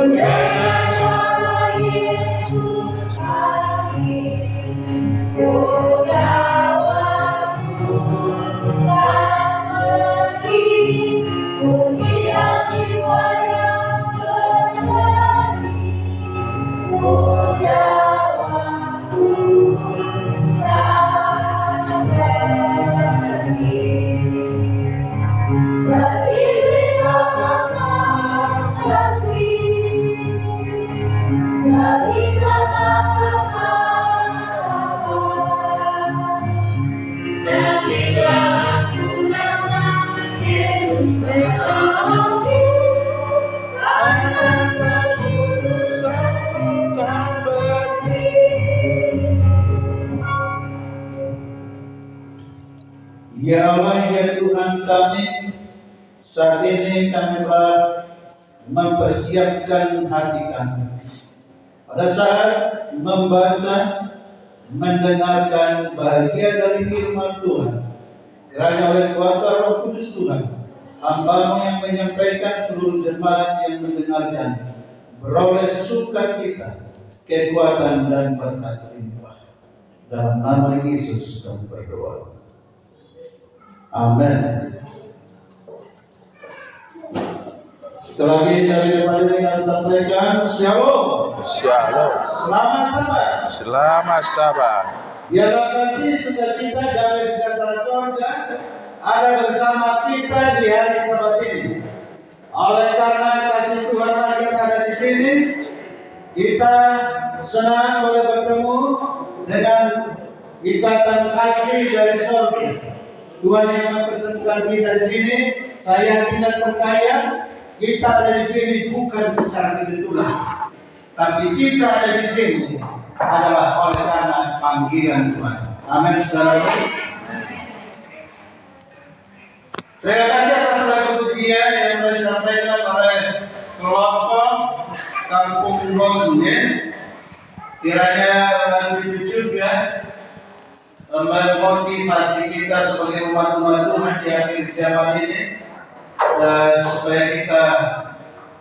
dengan suara Yesus hadir, jawabku tak pergi, melihat jiwa yang bersedih, jawabku tak pergi. Berilah kata kasih, berilah kata harapan, dan bila aku datang, Yesus berkati, karena keputusanku tak berhenti. Ya Allah, ya Tuhan kami, saat ini kami telah mempersiapkan hati kami pada saat membaca, mendengarkan bahagian dari firman Tuhan. Kiranya oleh kuasa Roh Kudus Tuhan, hamba-Mu yang menyampaikan, seluruh jemaat yang mendengarkan beroleh sukacita, kekuatan dan berkat limpah. Dalam nama Yesus kami berdoa. Amin. Sekali lagi dari depan ini kami sampaikan Shalom. Shalom. Selamat Sabat. Selamat Sabat. Biarlah kasih, sukacita, damai sejahtera surga ada bersama kita di hari Sabat ini. Oleh karena kasih Tuhan kita ada di sini, kita senang boleh bertemu dengan ikatan kasih dari surga. Tuhan yang mempertemukan kita di sini. Saya yakin dan percaya kita ada di sini bukan secara kebetulan, tapi kita ada di sini adalah oleh karena panggilan Tuhan. Amin, saudara. Terima kasih atas lagu pujian yang telah disampaikan oleh kelompok Kampung Bosnya. Kiranya lagu itu juga memotivasi kita sebagai umat-umat Tuhan di akhir zaman ini, supaya kita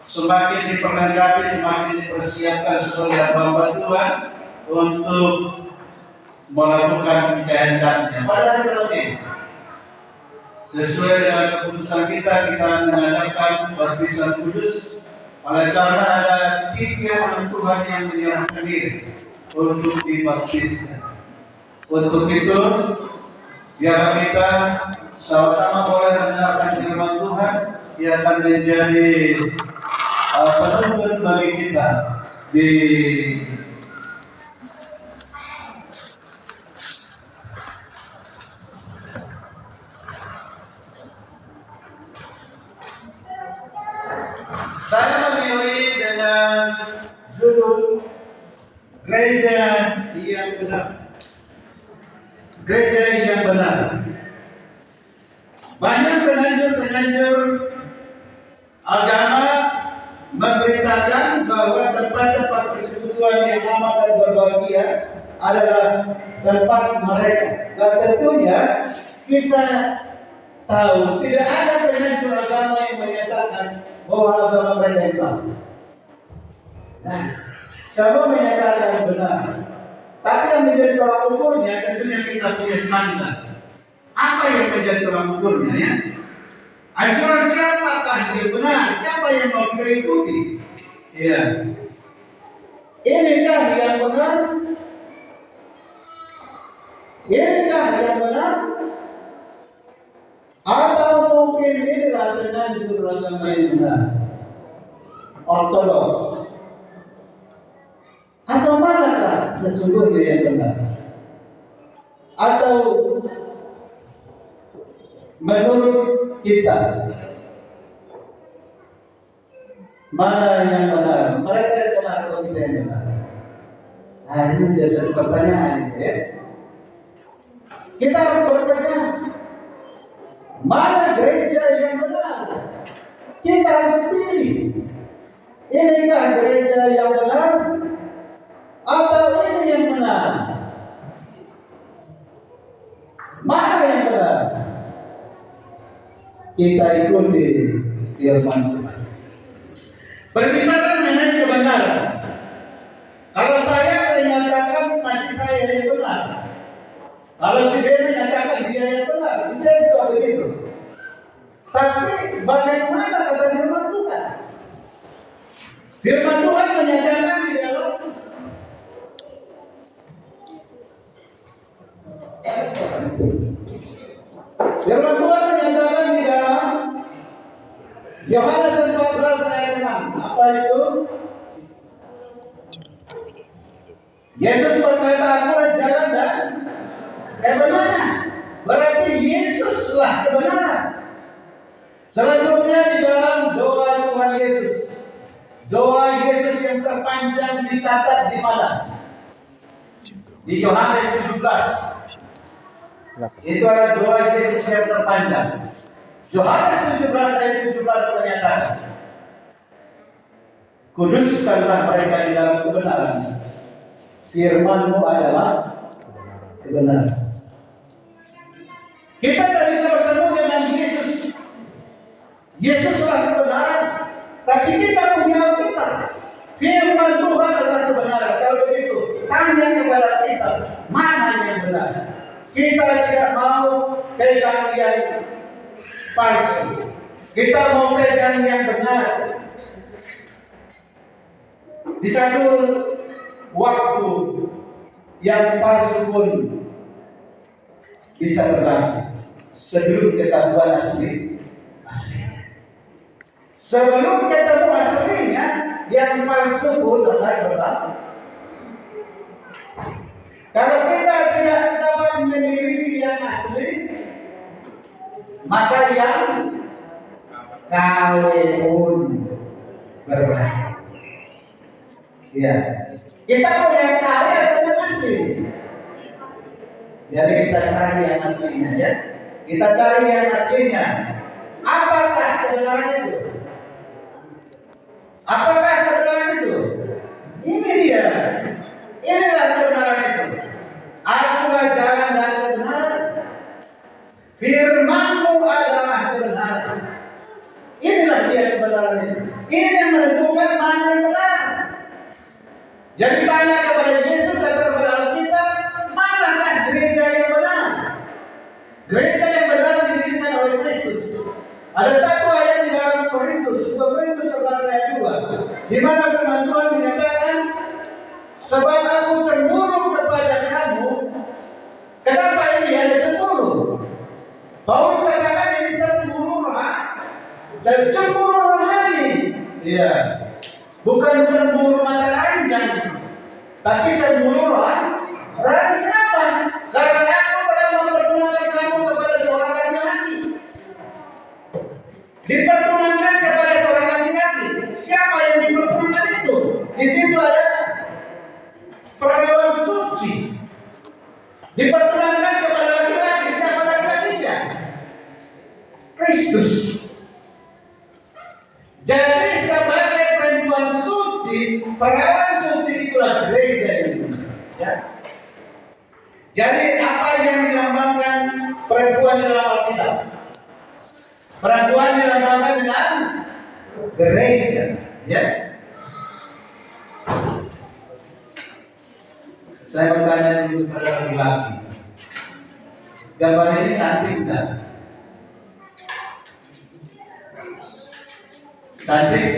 semakin diperlengkapi, semakin dipersiapkan sebagai hamba Tuhan untuk melakukan kehendaknya pada hari Sabat ini. Sesuai dengan keputusan kita mengadakan baptisan kudus, oleh karena ada 3 orang Tuhan yang menyerahkan diri untuk dibaptiskan. Untuk itu, biar kita sama-sama boleh mendengarkan firman Tuhan yang akan menjadi penuntun bagi kita di saya memilih dengan judul Gereja yang Benar. Gereja yang benar. Banyak penganjur agama memberitakan bahwa tempat-tempat persekutuan yang aman dan berbahagia adalah tempat mereka. Dan tentunya kita tahu tidak ada penganjur agama yang menyatakan bahwa agama mereka yang salah. Nah, semua menyatakan benar. Tapi yang menjadi tolak ukurnya tentunya kita punya standar. Apa yang menjadi tolak ukurnya ya? Anjuran siapakah yang benar? Siapa yang mau kita ikuti? Ya. Inikah yang benar? Inikah yang benar? Atau mungkin inilah penganjur agama yang benar? Ortodoks. Atau manakah sesungguhnya yang benar? Atau menurut kita mana yang benar? Mereka yang benar atau kita yang benar? Nah, ini menjadi satu pertanyaan ya. Kita harus bertanya, mana gereja yang benar? Kita harus pilih. Inikah gereja yang benar? Atau ini yang benar? Mana yang benar? Kita ikuti firman Tuhan. Berbicara mengenai benar. Kalau saya menyatakan masih saya yang benar. Kalau si B menyatakan dia yang benar, si C juga begitu. Tapi bagaimana kata firman Tuhan? Firman Tuhan menyatakan di dalam Firman Tuhan menyatakan di dalam Yohanes 14 ayat 6. Apa itu? Yesus berkata, "Akulah jalan dan kebenaran." Berarti Yesuslah kebenaran. Selanjutnya di dalam doa Tuhan Yesus. Doa Yesus yang terpanjang dicatat di mana? Di Yohanes 17. Itu adalah doa Yesus yang terpanjang. Yohanes 17 ayat 17 menyatakan, "Kuduskanlah mereka di dalam kebenaran. Firman-Mu adalah kebenaran." Kita tak bisa bertemu dengan Yesus. Yesuslah kebenaran. Tapi kita punya Alkitab. Firman Tuhan adalah kebenaran. Kalau begitu, tanya kepada kita, mana yang benar? Kita tidak mau pegang yang palsu. Kita mau pegang yang benar. Di satu waktu yang palsu pun bisa berlaku sebelum ketahuan asli. Sebelum ketemu aslinya, yang palsu pun akan berlaku. Kalau kita tidak dapat memiliki yang asli, maka yang KW pun berbahaya. Ya, kita mau yang KW atau yang asli? Jadi kita cari yang aslinya, ya. Kita cari yang aslinya. Apakah kebenaran itu? Apakah kebenaran itu? Ini dia. Inilah kebenaran itu. Akulah jalan dan kebenaran. Firman-Mu adalah kebenaran. Inilah dia kebenaran itu. Ini yang menentukan mana yang benar. Jadi tanya kepada Yesus atau kepada Alkitab, manakah gereja yang benar? Gereja yang benar didirikan oleh Kristus. Ada satu ayat di dalam Korintus 11 ayat 2, di mana firman Tuhan menyatakan, "Sebab aku cemburu kepada kamu." Kenapa ini ada cemburu? Paulus katakan ini cemburu rohani. Iya. Bukan cemburu mata telanjang, tapi cemburu rohani. Kenapa? Karena aku telah memperkenalkan kamu kepada seorang laki-laki. Diperkenalkan kepada seorang laki-laki. Siapa yang diperkenalkan itu? Di situ ada pergaulan suci. Diperkenalkan kepada laki-laki. Siapa laki-lakinya? Kristus. Jadi sebagai perempuan suci, pergaulan suci itulah gereja ini. Ya. Jadi apa yang dilambangkan perempuan dalam Alkitab? Perempuan dilambangkan dengan gereja. Ya. Saya bertanya dulu kepada laki-laki. Gambar ini cantik enggak? Cantik?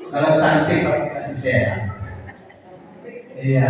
Kalau cantik pakai kasih sayang. Iya.